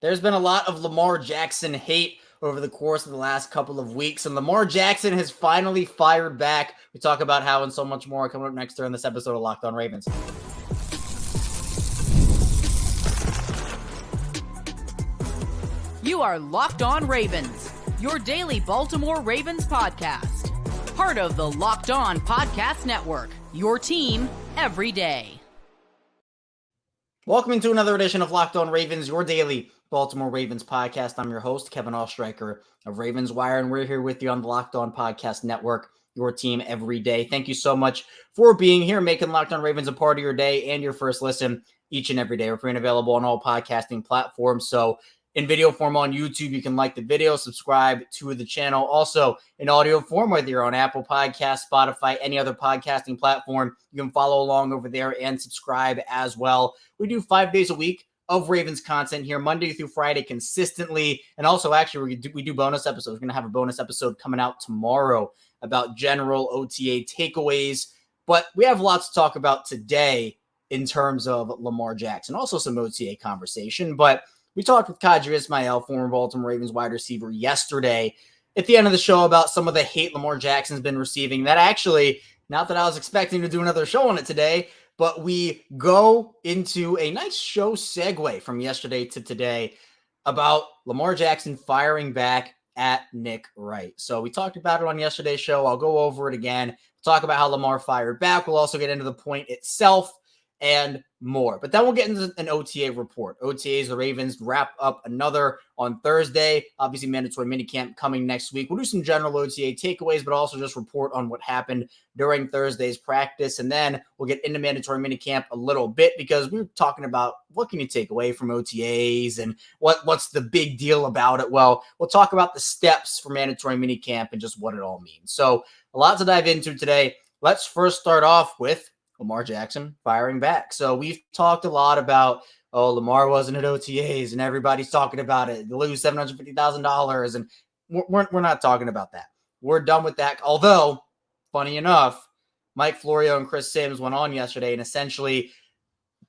There's been a lot of Lamar Jackson hate over the course of the last couple of weeks, and Lamar Jackson has finally fired back. We talk about how and so much more coming up next during this episode of Locked On Ravens. You are Locked On Ravens, your daily Baltimore Ravens podcast. Part of the Locked On Podcast Network, your team every day. Welcome to another edition of Locked On Ravens, your daily Baltimore Ravens podcast. I'm your host, Kevin Allstreicher of Ravens Wire, and we're here with you on the Locked On Podcast Network, your team every day. Thank you so much for being here, making Locked On Ravens a part of your day and your first listen each and every day. We're free and available on all podcasting platforms, so in video form on YouTube, you can like the video, subscribe to the channel. Also, in audio form, whether you're on Apple Podcasts, Spotify, any other podcasting platform, you can follow along over there and subscribe as well. We do 5 days a week of Ravens content here, Monday through Friday consistently. And also, actually, we do bonus episodes. We're going to have a bonus episode coming out tomorrow about general OTA takeaways. But we have lots to talk about today in terms of Lamar Jackson. Also some OTA conversation, but we talked with Qadry Ismail, former Baltimore Ravens wide receiver, yesterday at the end of the show about some of the hate Lamar Jackson's been receiving. That actually, not that I was expecting to do another show on it today, but we go into a nice show segue from yesterday to today about Lamar Jackson firing back at Nick Wright. So we talked about it on yesterday's show. I'll go over it again, talk about how Lamar fired back. We'll also get into the point itself and more. But then we'll get into an OTA report. OTAs, the Ravens wrap up another on Thursday. Obviously, mandatory minicamp coming next week. We'll do some general OTA takeaways, but also just report on what happened during Thursday's practice. And then we'll get into mandatory minicamp a little bit because we were talking about what can you take away from OTAs and what's the big deal about it. Well, we'll talk about the steps for mandatory minicamp and just what it all means. So a lot to dive into today. Let's first start off with Lamar Jackson firing back. So we've talked a lot about, Lamar wasn't at OTAs and everybody's talking about it. They lose $750,000 and we're not talking about that. We're done with that. Although, funny enough, Mike Florio and Chris Sims went on yesterday and essentially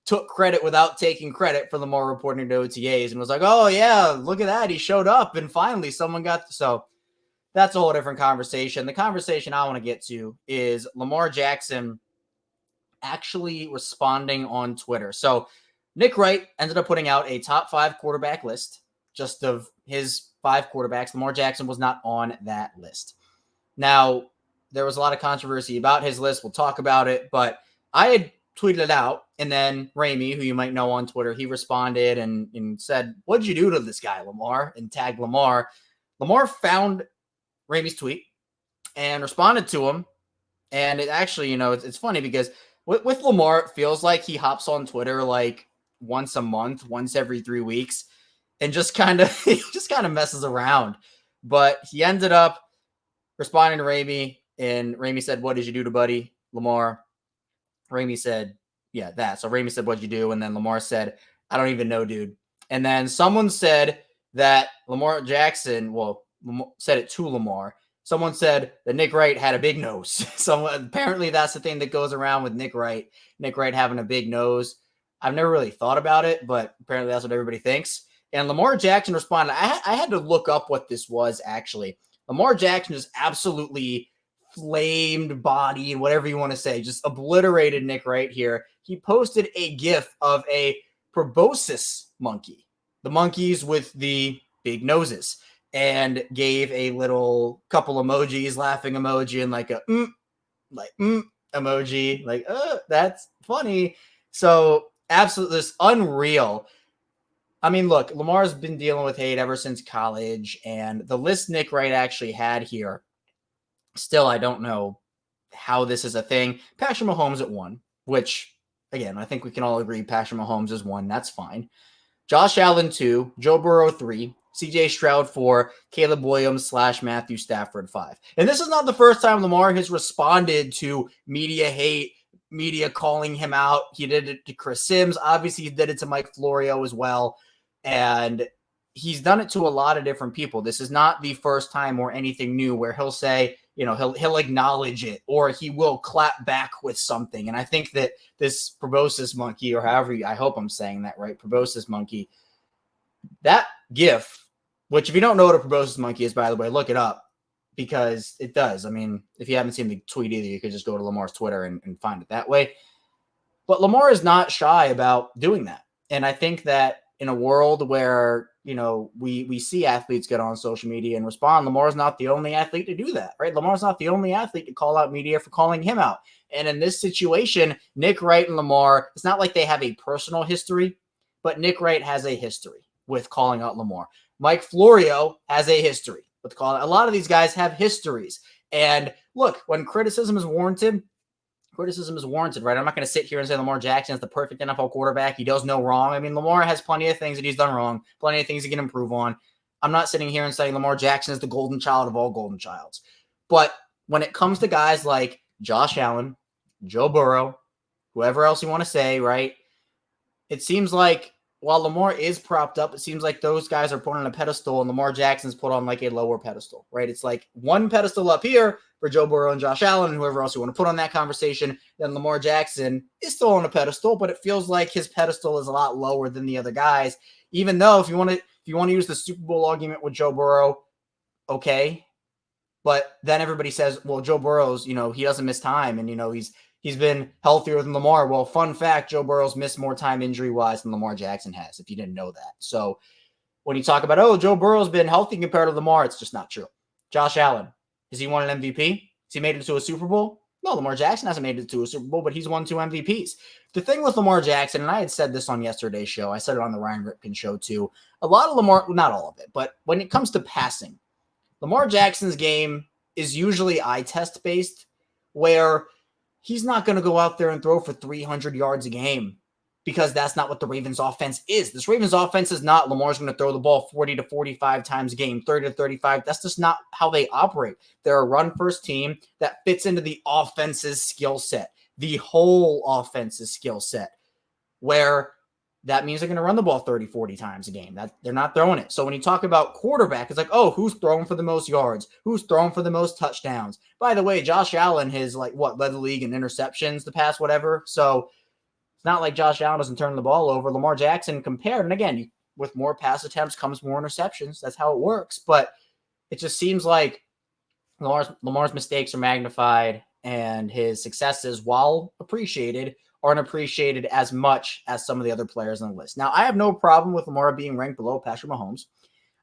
took credit without taking credit for Lamar reporting to OTAs and was like, oh yeah, look at that. He showed up and finally someone got, so that's a whole different conversation. The conversation I want to get to is Lamar Jackson actually responding on Twitter. So Nick Wright ended up putting out a top 5 quarterback list just of his 5 quarterbacks. Lamar Jackson was not on that list. Now, there was a lot of controversy about his list. We'll talk about it, but I had tweeted it out, and then Ramey, who you might know on Twitter, he responded and said, what'd you do to this guy, Lamar? And tagged Lamar. Lamar found Ramey's tweet and responded to him. And it actually, it's funny because with Lamar, it feels like he hops on Twitter like once a month, once every 3 weeks, and just kind of messes around. But he ended up responding to Ramey, and Ramey said, what did you do to buddy Lamar? Ramey said, yeah, that. So Ramey said, what'd you do? And then Lamar said, I don't even know, dude. And then someone said that Lamar Jackson, said it to Lamar. Someone said that Nick Wright had a big nose. So apparently that's the thing that goes around with Nick Wright. Nick Wright having a big nose. I've never really thought about it, but apparently that's what everybody thinks. And Lamar Jackson responded. I had to look up what this was actually. Lamar Jackson just absolutely flamed body and whatever you want to say, just obliterated Nick Wright here. He posted a GIF of a proboscis monkey, the monkeys with the big noses, and gave a little couple emojis, laughing emoji, and like a emoji, like, that's funny. So absolutely, this unreal. I mean, look, Lamar's been dealing with hate ever since college, and the list Nick Wright actually had here, still, I don't know how this is a thing. Patrick Mahomes at 1, which, again, I think we can all agree Patrick Mahomes is 1. That's fine. Josh Allen 2, Joe Burrow 3, CJ Stroud 4, Caleb Williams / Matthew Stafford 5. And this is not the first time Lamar has responded to media hate, media calling him out. He did it to Chris Sims. Obviously, he did it to Mike Florio as well. And he's done it to a lot of different people. This is not the first time or anything new where he'll say, he'll acknowledge it, or he will clap back with something. And I think that this proboscis monkey, or however, I hope I'm saying that right, proboscis monkey, That GIF, which if you don't know what a proboscis monkey is, by the way, look it up because it does. I mean, if you haven't seen the tweet either, you could just go to Lamar's Twitter and find it that way. But Lamar is not shy about doing that. And I think that in a world where, we see athletes get on social media and respond, Lamar's not the only athlete to do that, right? Lamar's not the only athlete to call out media for calling him out. And in this situation, Nick Wright and Lamar, it's not like they have a personal history, but Nick Wright has a history with calling out Lamar. Mike Florio has a history with calling. A lot of these guys have histories. And look, when criticism is warranted, right? I'm not going to sit here and say Lamar Jackson is the perfect NFL quarterback. He does no wrong. I mean, Lamar has plenty of things that he's done wrong, plenty of things he can improve on. I'm not sitting here and saying Lamar Jackson is the golden child of all golden childs. But when it comes to guys like Josh Allen, Joe Burrow, whoever else you want to say, right? It seems like while Lamar is propped up, it seems like those guys are put on a pedestal and Lamar Jackson's put on like a lower pedestal, right? It's like one pedestal up here for Joe Burrow and Josh Allen and whoever else you want to put on that conversation. Then Lamar Jackson is still on a pedestal, but it feels like his pedestal is a lot lower than the other guys. Even though if you want to use the Super Bowl argument with Joe Burrow, okay. But then everybody says, well, Joe Burrow's, he doesn't miss time and, he's been healthier than Lamar. Well, fun fact, Joe Burrow's missed more time injury-wise than Lamar Jackson has, if you didn't know that. So when you talk about, Joe Burrow's been healthy compared to Lamar, it's just not true. Josh Allen, has he won an MVP? Has he made it to a Super Bowl? No, Lamar Jackson hasn't made it to a Super Bowl, but he's won 2 MVPs. The thing with Lamar Jackson, and I had said this on yesterday's show, I said it on the Ryan Ripken show too, a lot of Lamar, not all of it, but when it comes to passing, Lamar Jackson's game is usually eye test based, where he's not going to go out there and throw for 300 yards a game because that's not what the Ravens offense is. This Ravens offense is not Lamar's going to throw the ball 40 to 45 times a game, 30 to 35. That's just not how they operate. They're a run-first team that fits into the offense's skill set, the whole offense's skill set, where that means they're going to run the ball 30, 40 times a game. That they're not throwing it. So when you talk about quarterback, it's like, who's throwing for the most yards? Who's throwing for the most touchdowns? By the way, Josh Allen has led the league in interceptions the past whatever. So it's not like Josh Allen doesn't turn the ball over. Lamar Jackson compared, and again, with more pass attempts comes more interceptions. That's how it works. But it just seems like Lamar's mistakes are magnified and his successes, while appreciated, aren't appreciated as much as some of the other players on the list. Now, I have no problem with Lamar being ranked below Patrick Mahomes.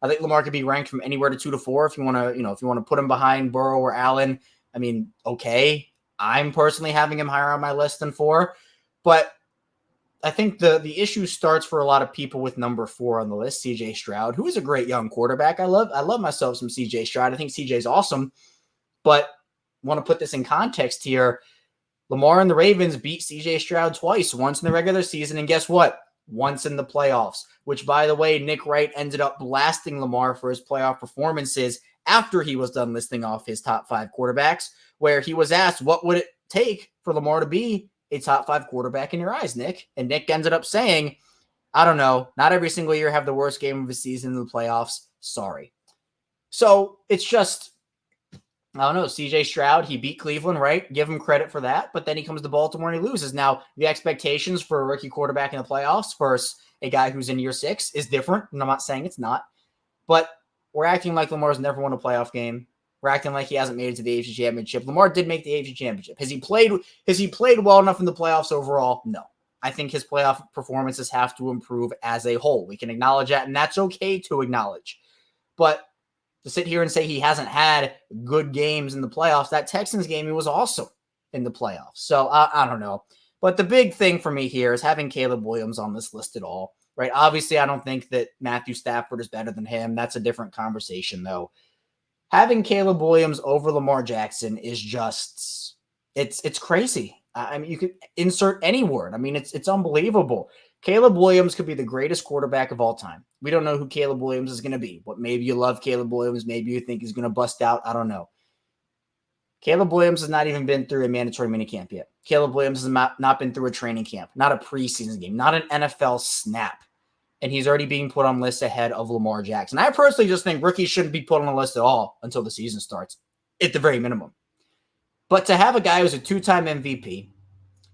I think Lamar could be ranked from anywhere to 2 to 4 if you want to, put him behind Burrow or Allen. I mean, okay. I'm personally having him higher on my list than 4, but I think the issue starts for a lot of people with number 4 on the list, CJ Stroud, who is a great young quarterback. I love myself some CJ Stroud. I think CJ's awesome, but I want to put this in context here. Lamar and the Ravens beat CJ Stroud twice, once in the regular season, and guess what? Once in the playoffs, which, by the way, Nick Wright ended up blasting Lamar for his playoff performances after he was done listing off his top 5 quarterbacks, where he was asked, what would it take for Lamar to be a top 5 quarterback in your eyes, Nick? And Nick ended up saying, I don't know, not every single year have the worst game of the season in the playoffs. Sorry. So it's just, I don't know, CJ Stroud, he beat Cleveland, right? Give him credit for that. But then he comes to Baltimore and he loses. Now, the expectations for a rookie quarterback in the playoffs versus a guy who's in year 6 is different. And I'm not saying it's not. But we're acting like Lamar's never won a playoff game. We're acting like he hasn't made it to the AFC Championship. Lamar did make the AFC Championship. Has he played well enough in the playoffs overall? No. I think his playoff performances have to improve as a whole. We can acknowledge that, and that's okay to acknowledge. But to sit here and say he hasn't had good games in the playoffs, that Texans game, he was awesome in the playoffs. So I don't know. But the big thing for me here is having Caleb Williams on this list at all, right? Obviously, I don't think that Matthew Stafford is better than him. That's a different conversation, though. Having Caleb Williams over Lamar Jackson is just, it's crazy. I mean, you could insert any word. I mean, it's unbelievable. Caleb Williams could be the greatest quarterback of all time. We don't know who Caleb Williams is going to be. But maybe you love Caleb Williams. Maybe you think he's going to bust out. I don't know. Caleb Williams has not even been through a mandatory minicamp yet. Caleb Williams has not been through a training camp, not a preseason game, not an NFL snap. And he's already being put on lists ahead of Lamar Jackson. I personally just think rookies shouldn't be put on a list at all until the season starts, at the very minimum. But to have a guy who's a 2-time MVP,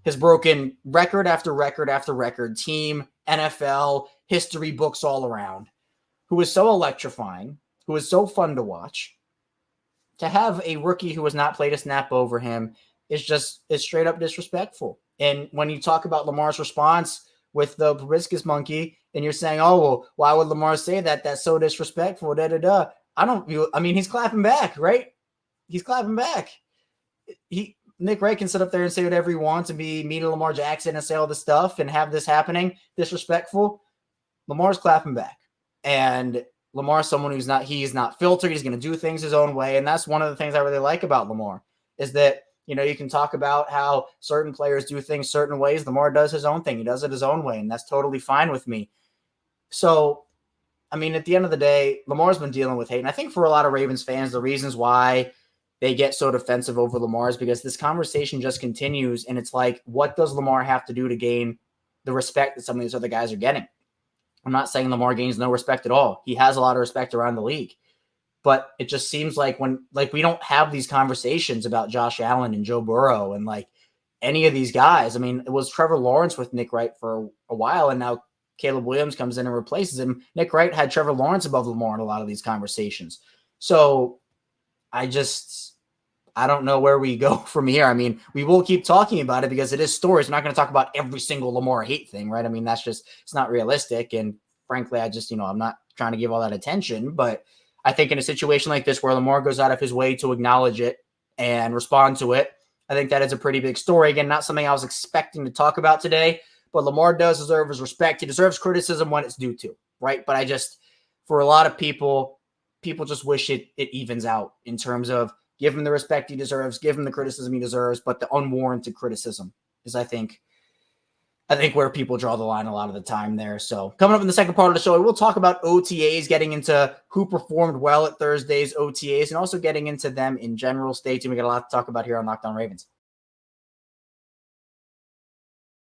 has broken record after record after record, team, NFL, history books all around, who is so electrifying, who is so fun to watch, to have a rookie who has not played a snap over him is straight up disrespectful. And when you talk about Lamar's response with the proboscis monkey, and you're saying, oh, well, why would Lamar say that? That's so disrespectful, da-da-da. He's clapping back, right? He's clapping back. Nick Wright can sit up there and say whatever he wants and be mean to Lamar Jackson and say all this stuff and have this happening, disrespectful. Lamar's clapping back. And Lamar's someone he's not filtered. He's going to do things his own way. And that's one of the things I really like about Lamar is that, you can talk about how certain players do things certain ways. Lamar does his own thing. He does it his own way. And that's totally fine with me. So, at the end of the day, Lamar's been dealing with hate. And I think for a lot of Ravens fans, the reasons why they get so defensive over Lamar is because this conversation just continues. And it's like, what does Lamar have to do to gain the respect that some of these other guys are getting? I'm not saying Lamar gains no respect at all. He has a lot of respect around the league. But it just seems like we don't have these conversations about Josh Allen and Joe Burrow and any of these guys. It was Trevor Lawrence with Nick Wright for a while, and now Caleb Williams comes in and replaces him. Nick Wright had Trevor Lawrence above Lamar in a lot of these conversations. So I don't know where we go from here. We will keep talking about it because it is stories. We're not going to talk about every single Lamar hate thing, right? It's not realistic. And frankly, I'm not trying to give all that attention, but I think in a situation like this where Lamar goes out of his way to acknowledge it and respond to it, I think that is a pretty big story. Again, not something I was expecting to talk about today, but Lamar does deserve his respect. He deserves criticism when it's due to, right? But for a lot of people just wish it evens out in terms of give him the respect he deserves, give him the criticism he deserves, but the unwarranted criticism is, I think where people draw the line a lot of the time there. So coming up in the second part of the show, we'll talk about OTAs, getting into who performed well at Thursday's OTAs, and also getting into them in general. Stay tuned. We got a lot to talk about here on Locked On Ravens.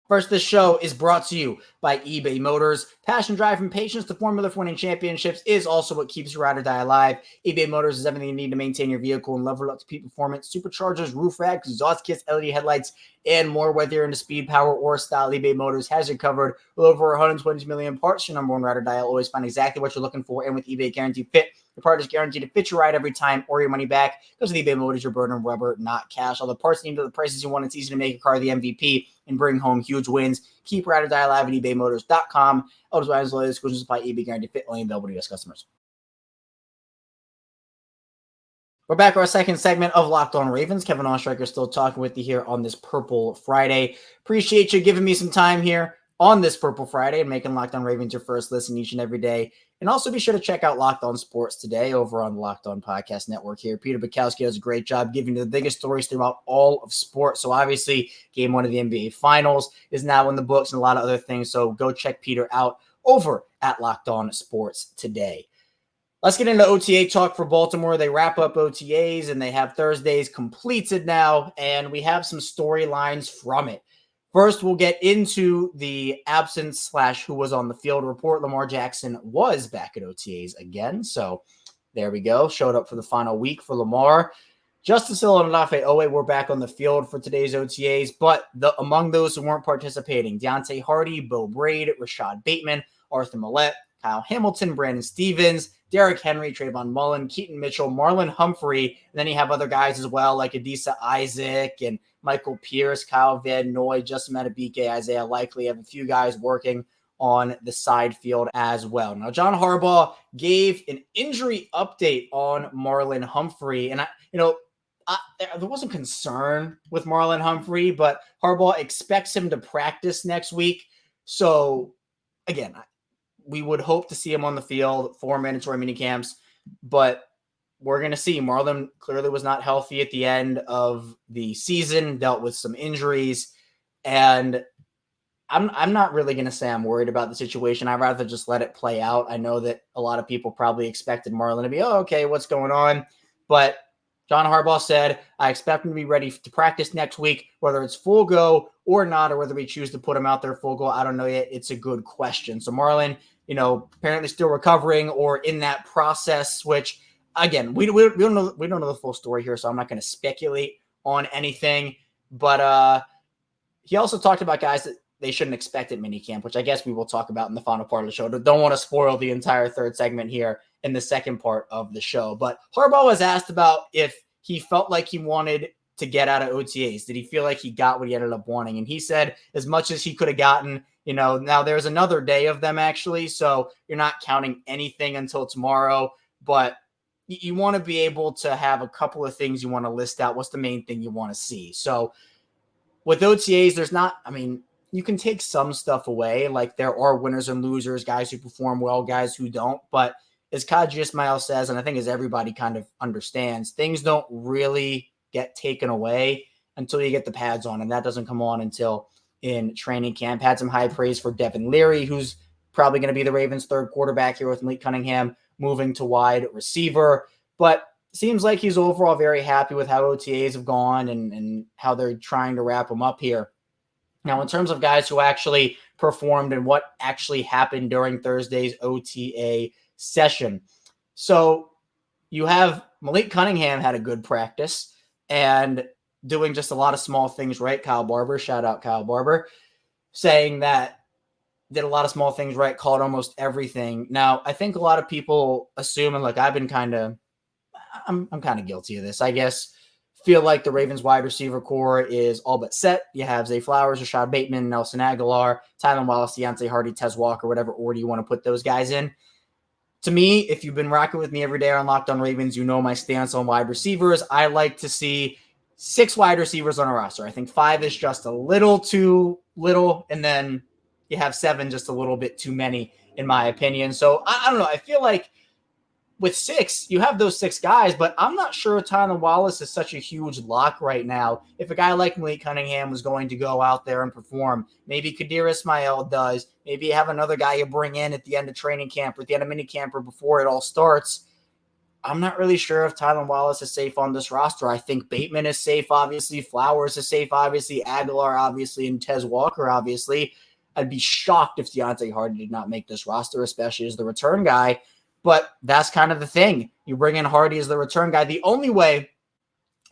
First, this show is brought to you by eBay Motors. Passion, drive, and patience, the formula for winning championships, is also what keeps your ride or die alive. eBay Motors is everything you need to maintain your vehicle and level up to peak performance. Superchargers, roof racks, exhaust kits, LED headlights, and more. Whether you're into speed, power, or style, eBay Motors has you covered. With over 120 million parts, your number one ride or die will always find exactly what you're looking for. And with eBay Guaranteed Fit, your part is guaranteed to fit your ride every time or your money back. Because with eBay Motors, you're burning rubber, not cash. All the parts need to the prices you want. It's easy to make your car the MVP and bring home huge wins. Keep ride or die alive at ebaymotors.com. Eligible exclusions apply. eBay Guaranteed Fit only available to U.S. customers. We're back for our second segment of Locked On Ravens. Kevin Oestreicher still talking with you here on this Purple Friday. Appreciate you giving me some time here on this Purple Friday and making Locked On Ravens your first listen each and every day. And also be sure to check out Locked On Sports Today over on the Locked On Podcast Network here. Peter Bukowski does a great job giving you the biggest stories throughout all of sports. So obviously, Game 1 of the NBA Finals is now in the books and a lot of other things. So go check Peter out over at Locked On Sports Today. Let's get into OTA talk for Baltimore. They wrap up OTAs and they have Thursdays completed now, and we have some storylines from it. First, we'll get into the absence / who was on the field report. Lamar Jackson was back at OTAs again. So there we go. Showed up for the final week for Lamar. Justice Hill and Olafe Owe were back on the field for today's OTAs, but among those who weren't participating, Deontay Hardy, Bo Braid, Rashad Bateman, Arthur Millette, Kyle Hamilton, Brandon Stevens, Derrick Henry, Trayvon Mullen, Keaton Mitchell, Marlon Humphrey, and then you have other guys as well like Adisa Isaac and Michael Pierce, Kyle Van Noy, Justin Matabike, Isaiah Likely. Have a few guys working on the side field as well. Now, John Harbaugh gave an injury update on Marlon Humphrey, and there wasn't concern with Marlon Humphrey, but Harbaugh expects him to practice next week. So, again, we would hope to see him on the field for mandatory minicamps, but we're going to see. Marlon clearly was not healthy at the end of the season, dealt with some injuries, and I'm not really going to say I'm worried about the situation. I'd rather just let it play out. I know that a lot of people probably expected Marlon to be, okay, what's going on? But John Harbaugh said, I expect him to be ready to practice next week, whether it's full go or not, or whether we choose to put him out there full go. I don't know yet. It's a good question. So Marlon, apparently still recovering or in that process, which again, we don't know the full story here, so I'm not going to speculate on anything. But he also talked about guys that they shouldn't expect at minicamp, which I guess we will talk about in the final part of the show. Don't want to spoil the entire third segment here in the second part of the show. But Harbaugh was asked about if he felt like he wanted to get out of OTAs. Did he feel like he got what he ended up wanting? And he said as much as he could have gotten. Now there's another day of them actually, so you're not counting anything until tomorrow, but you want to be able to have a couple of things you want to list out. What's the main thing you want to see? So with OTAs, you can take some stuff away. Like there are winners and losers, guys who perform well, guys who don't. But as Kaji Ismail says, and I think as everybody kind of understands, things don't really get taken away until you get the pads on. And that doesn't come on until in training camp. Had some high praise for Devin Leary, who's probably going to be the Ravens' third quarterback here with Malik Cunningham moving to wide receiver. But seems like he's overall very happy with how OTAs have gone and how they're trying to wrap him up here. Now, in terms of guys who actually performed and what actually happened during Thursday's OTA session. So you have Malik Cunningham had a good practice and doing just a lot of small things right. Kyle Barber, shout out Kyle Barber, saying that did a lot of small things right, called almost everything. Now, I think a lot of people assume, and look, I'm kind of guilty of this, I guess, feel like the Ravens wide receiver core is all but set. You have Zay Flowers, Rashad Bateman, Nelson Aguilar, Tylan Wallace, Deontay Hardy, Tez Walker, whatever order you want to put those guys in. To me, if you've been rocking with me every day on Locked On Ravens, you know my stance on wide receivers. I like to see 6 wide receivers on a roster. I think 5 is just a little too little, and then you have 7 just a little bit too many, in my opinion. So I don't know. I feel like with 6, you have those 6 guys, but I'm not sure Tylan Wallace is such a huge lock right now. If a guy like Malik Cunningham was going to go out there and perform, maybe Kadir Ismail does. Maybe you have another guy you bring in at the end of training camp or at the end of minicamp or before it all starts. I'm not really sure if Tylan Wallace is safe on this roster. I think Bateman is safe, obviously. Flowers is safe, obviously. Aguilar, obviously. And Tez Walker, obviously. I'd be shocked if Deontay Hardy did not make this roster, especially as the return guy. But that's kind of the thing. You bring in Hardy as the return guy. The only way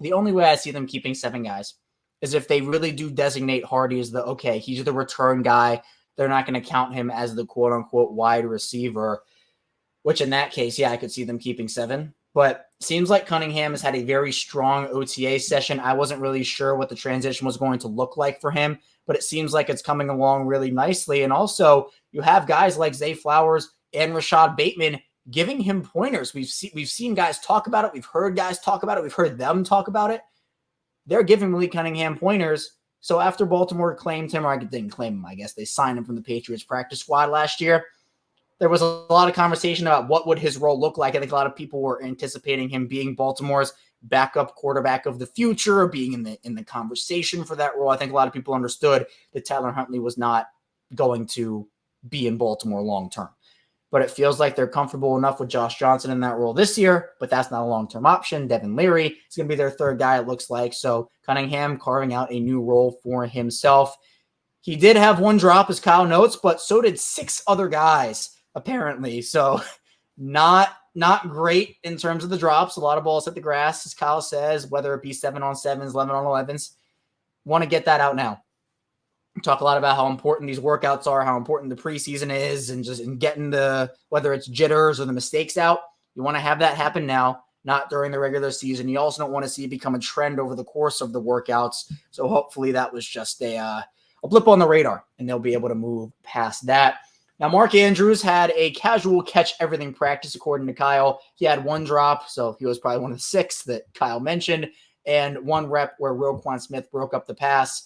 I see them keeping 7 guys is if they really do designate Hardy as he's the return guy. They're not going to count him as the quote-unquote wide receiver, which in that case, I could see them keeping 7. But seems like Cunningham has had a very strong OTA session. I wasn't really sure what the transition was going to look like for him, but it seems like it's coming along really nicely. And also, you have guys like Zay Flowers and Rashad Bateman giving him pointers. We've seen guys talk about it. We've heard guys talk about it. We've heard them talk about it. They're giving Malik Cunningham pointers. So after Baltimore claimed him, or I didn't claim him, I guess they signed him from the Patriots practice squad last year, there was a lot of conversation about what would his role look like. I think a lot of people were anticipating him being Baltimore's backup quarterback of the future, being in the conversation for that role. I think a lot of people understood that Tyler Huntley was not going to be in Baltimore long term. But it feels like they're comfortable enough with Josh Johnson in that role this year, but that's not a long-term option. Devin Leary is going to be their third guy, it looks like. So Cunningham carving out a new role for himself. He did have 1 drop, as Kyle notes, but so did 6 other guys, apparently. So not great in terms of the drops. A lot of balls hit the grass, as Kyle says, whether it be 7-on-7s, 11-on-11s. Want to get that out now. Talk a lot about how important these workouts are, how important the preseason is, and just in getting whether it's jitters or the mistakes out. You want to have that happen now, not during the regular season. You also don't want to see it become a trend over the course of the workouts. So hopefully that was just a blip on the radar, and they'll be able to move past that. Now, Mark Andrews had a casual catch-everything practice, according to Kyle. He had 1 drop, so he was probably one of the 6 that Kyle mentioned, and 1 rep where Roquan Smith broke up the pass.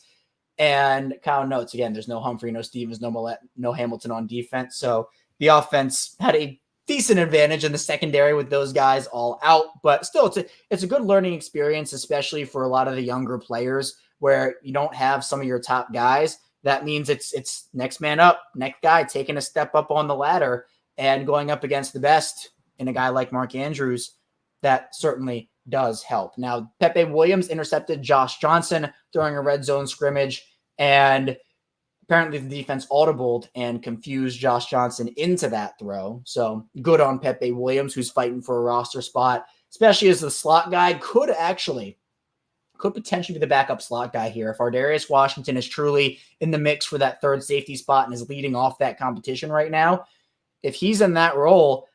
And Kyle notes, again, there's no Humphrey, no Stevens, no Millett, no Hamilton on defense. So the offense had a decent advantage in the secondary with those guys all out. But still, it's a good learning experience, especially for a lot of the younger players where you don't have some of your top guys. That means it's next man up, next guy taking a step up on the ladder and going up against the best in a guy like Mark Andrews. That certainly does help. Now, Pepe Williams intercepted Josh Johnson during a red zone scrimmage, and apparently the defense audibled and confused Josh Johnson into that throw. So good on Pepe Williams, who's fighting for a roster spot, especially as the slot guy could actually could potentially be the backup slot guy here. If Ardarius Washington is truly in the mix for that third safety spot and is leading off that competition right now, if he's in that role,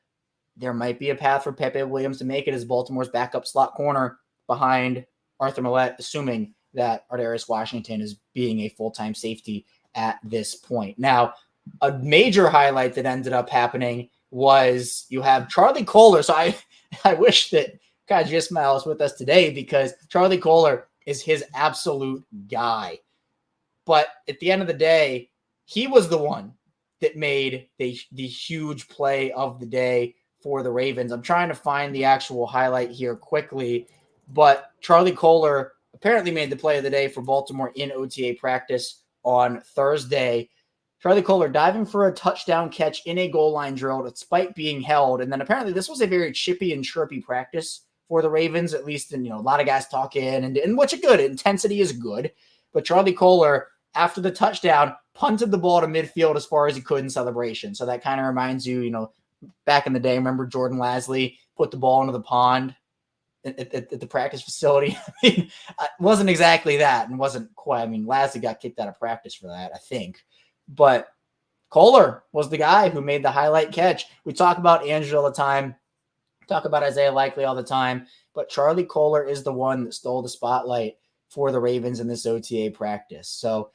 there might be a path for Pepe Williams to make it as Baltimore's backup slot corner behind Arthur Millette, assuming that Ardarius Washington is being a full-time safety at this point. Now, a major highlight that ended up happening was you have Charlie Kolar. So I wish that Kaji Ismail is with us today because Charlie Kolar is his absolute guy. But at the end of the day, he was the one that made the huge play of the day for the Ravens. I'm trying to find the actual highlight here quickly, but Charlie Kolar apparently made the play of the day for Baltimore in OTA practice on Thursday. Charlie Kolar diving for a touchdown catch in a goal line drill despite being held. And then apparently this was a very chippy and chirpy practice for the Ravens, at least in, a lot of guys talk in and which is good. Intensity is good. But Charlie Kolar, after the touchdown, punted the ball to midfield as far as he could in celebration. So that kind of reminds you, back in the day, remember Jordan Lasley put the ball into the pond at the practice facility? I mean, it wasn't exactly that and wasn't quite. I mean, Lasley got kicked out of practice for that, I think. But Kolar was the guy who made the highlight catch. We talk about Andrew all the time, talk about Isaiah Likely all the time, but Charlie Kolar is the one that stole the spotlight for the Ravens in this OTA practice. So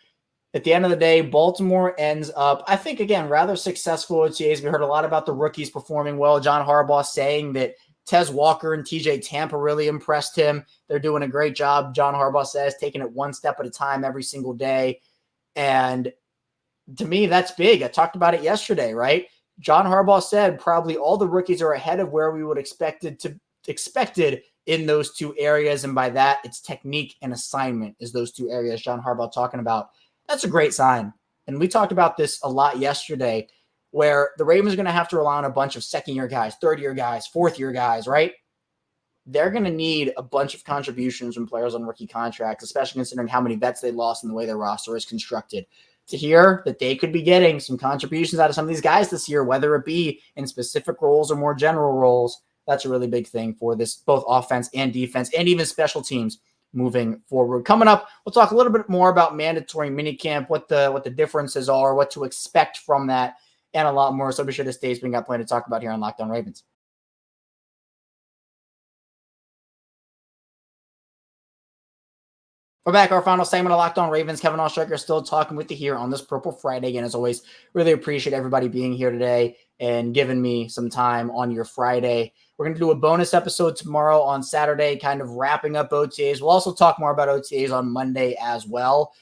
at the end of the day, Baltimore ends up, I think, again, rather successful OTAs. We heard a lot about the rookies performing well. John Harbaugh saying that Tez Walker and TJ Tampa really impressed him. They're doing a great job, John Harbaugh says, taking it one step at a time every single day. And to me, that's big. I talked about it yesterday, right? John Harbaugh said probably all the rookies are ahead of where we would expected in those two areas. And by that, it's technique and assignment is those two areas John Harbaugh talking about. That's a great sign. And we talked about this a lot yesterday, where the Ravens are going to have to rely on a bunch of second-year guys, third-year guys, fourth-year guys, right? They're going to need a bunch of contributions from players on rookie contracts, especially considering how many vets they lost and the way their roster is constructed. To hear that they could be getting some contributions out of some of these guys this year, whether it be in specific roles or more general roles, that's a really big thing for this, both offense and defense, and even special teams moving forward. Coming up, we'll talk a little bit more about mandatory minicamp, what the differences are, what to expect from that, and a lot more. So be sure to stay. We got plenty to talk about here on Locked On Ravens. We're back. Our final segment of Locked On Ravens. Kevin Oestreicher still talking with you here on this Purple Friday. Again, as always, really appreciate everybody being here today and giving me some time on your Friday. We're going to do a bonus episode tomorrow on Saturday, kind of wrapping up OTAs. We'll also talk more about OTAs on Monday as well.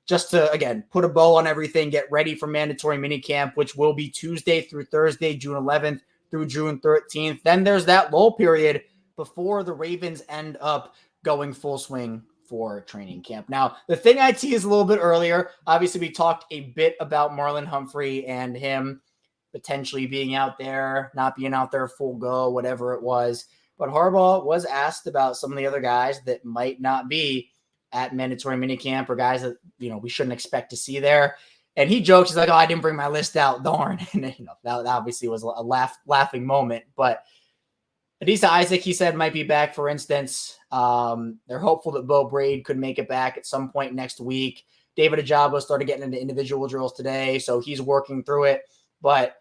Just to, again, put a bow on everything, get ready for mandatory minicamp, which will be Tuesday through Thursday, June 11th through June 13th. Then there's that lull period before the Ravens end up going full swing for training camp. Now, the thing I teased a little bit earlier, obviously we talked a bit about Marlon Humphrey and him potentially being out there, not being out there full go, whatever it was. But Harbaugh was asked about some of the other guys that might not be at mandatory minicamp or guys that, we shouldn't expect to see there. And he jokes, he's like, oh, I didn't bring my list out, darn. And that obviously was a laughing moment. But Adisa Isaac, he said, might be back, for instance. They're hopeful that Bo Braid could make it back at some point next week. David Ajabo started getting into individual drills today, so he's working through it. But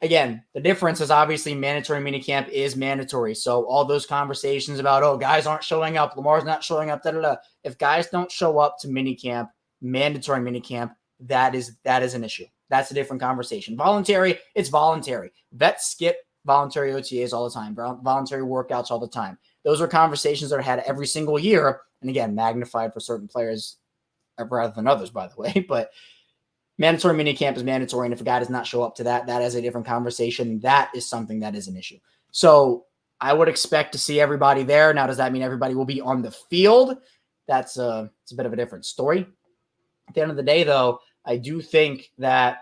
again, the difference is obviously mandatory minicamp is mandatory. So all those conversations about, guys aren't showing up, Lamar's not showing up, If guys don't show up to minicamp, mandatory minicamp, that is an issue. That's a different conversation. Voluntary, it's voluntary. Vets skip voluntary OTAs all the time, voluntary workouts all the time. Those are conversations that are had every single year. And again, magnified for certain players rather than others, by the way. But mandatory minicamp is mandatory. And if a guy does not show up to that is a different conversation. That is something that is an issue. So I would expect to see everybody there. Now, does that mean everybody will be on the field? It's a bit of a different story. At the end of the day, though, I do think that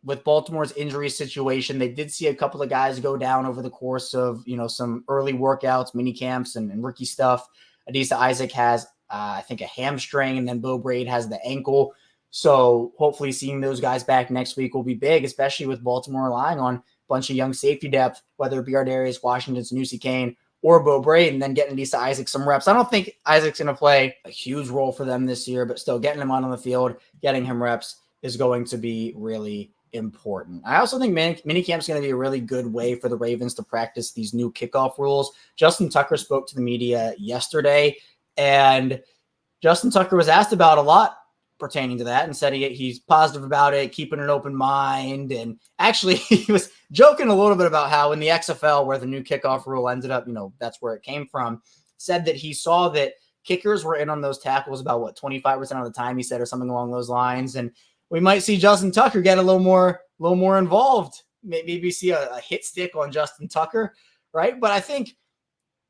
with Baltimore's injury situation, they did see a couple of guys go down over the course of, some early workouts, mini camps and rookie stuff. Adisa Isaac has, I think, a hamstring, and then Bo Braid has the ankle. So hopefully seeing those guys back next week will be big, especially with Baltimore relying on a bunch of young safety depth, whether it be Ardarius Washington, Sanusi Kane, or Bo Braden, then getting Lisa Isaac some reps. I don't think Isaac's going to play a huge role for them this year, but still getting him on the field, getting him reps is going to be really important. I also think minicamp is going to be a really good way for the Ravens to practice these new kickoff rules. Justin Tucker spoke to the media yesterday, and Justin Tucker was asked about a lot pertaining to that and said he's positive about it, keeping an open mind. And actually, he was joking a little bit about how in the XFL, where the new kickoff rule ended up, that's where it came from, said that he saw that kickers were in on those tackles about 25% of the time, he said, or something along those lines. And we might see Justin Tucker get a little more involved. Maybe see a hit stick on Justin Tucker, right? But I think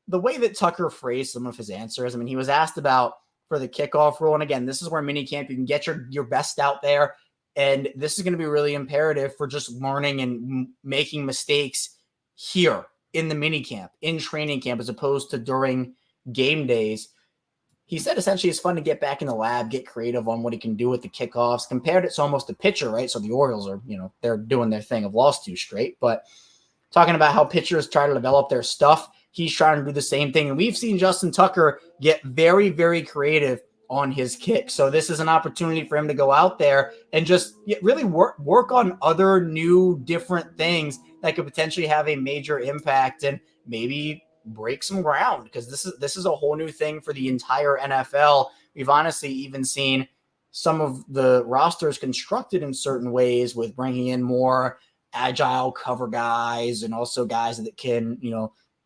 the way that Tucker phrased some of his answers, he was asked about for the kickoff rule. And again, this is where minicamp, you can get your best out there. And this is going to be really imperative for just learning and making mistakes here in the minicamp, in training camp, as opposed to during game days. He said essentially it's fun to get back in the lab, get creative on what he can do with the kickoffs. Compared it to almost a pitcher, right? So the Orioles are, they're doing their thing, have lost 2 straight. But talking about how pitchers try to develop their stuff, he's trying to do the same thing. And we've seen Justin Tucker get very, very creative on his kick. So this is an opportunity for him to go out there and just really work on other new, different things that could potentially have a major impact and maybe break some ground, because this is a whole new thing for the entire NFL. We've honestly even seen some of the rosters constructed in certain ways with bringing in more agile cover guys and also guys that can,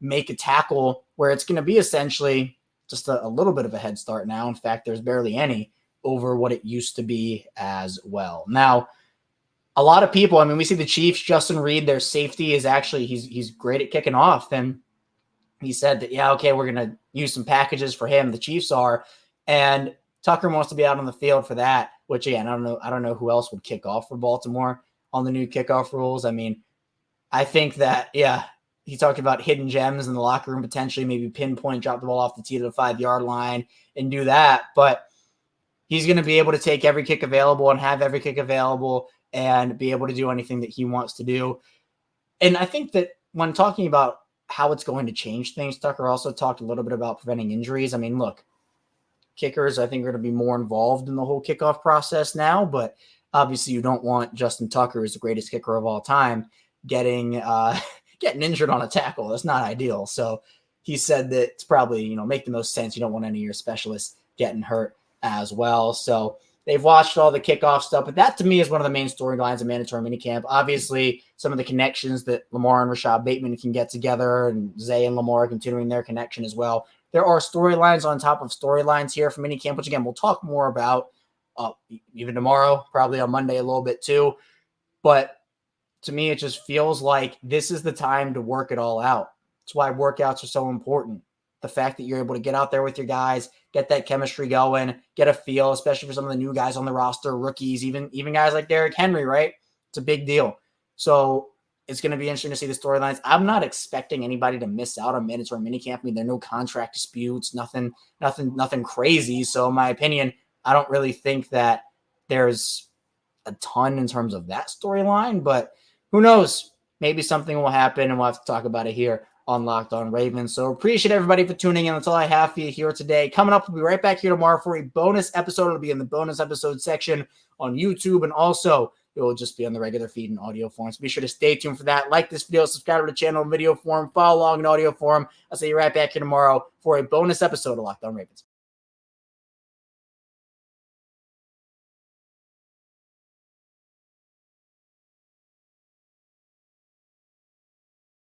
make a tackle where it's going to be essentially just a little bit of a head start now. In fact, there's barely any over what it used to be as well. Now, a lot of people, we see the Chiefs, Justin Reed, their safety is actually, he's great at kicking off. And he said that, we're going to use some packages for him. The Chiefs are, and Tucker wants to be out on the field for that, which again, I don't know who else would kick off for Baltimore on the new kickoff rules. I think that, he talked about hidden gems in the locker room, potentially maybe pinpoint, drop the ball off the tee to the 5-yard line and do that. But he's going to be able to take every kick available and have every kick available and be able to do anything that he wants to do. And I think that when talking about how it's going to change things, Tucker also talked a little bit about preventing injuries. Look, kickers, I think, are going to be more involved in the whole kickoff process now, but obviously you don't want Justin Tucker, who's the greatest kicker of all time, getting injured on a tackle. That's not ideal. So he said that it's probably, make the most sense. You don't want any of your specialists getting hurt as well. So they've watched all the kickoff stuff, but that to me is one of the main storylines of mandatory minicamp. Obviously, some of the connections that Lamar and Rashad Bateman can get together, and Zay and Lamar continuing their connection as well. There are storylines on top of storylines here for minicamp, which again, we'll talk more about even tomorrow, probably on Monday a little bit too. But to me, it just feels like this is the time to work it all out. That's why workouts are so important. The fact that you're able to get out there with your guys, get that chemistry going, get a feel, especially for some of the new guys on the roster, rookies, even guys like Derrick Henry, right? It's a big deal. So it's going to be interesting to see the storylines. I'm not expecting anybody to miss out on mandatory minicamp. There are no contract disputes, nothing crazy. So in my opinion, I don't really think that there's a ton in terms of that storyline, but who knows? Maybe something will happen, and we'll have to talk about it here on Locked On Ravens. So appreciate everybody for tuning in. That's all I have for you here today. Coming up, we'll be right back here tomorrow for a bonus episode. It'll be in the bonus episode section on YouTube, and also it will just be on the regular feed in audio form. So be sure to stay tuned for that. Like this video, subscribe to the channel in video form, follow along in audio form. I'll see you right back here tomorrow for a bonus episode of Locked On Ravens.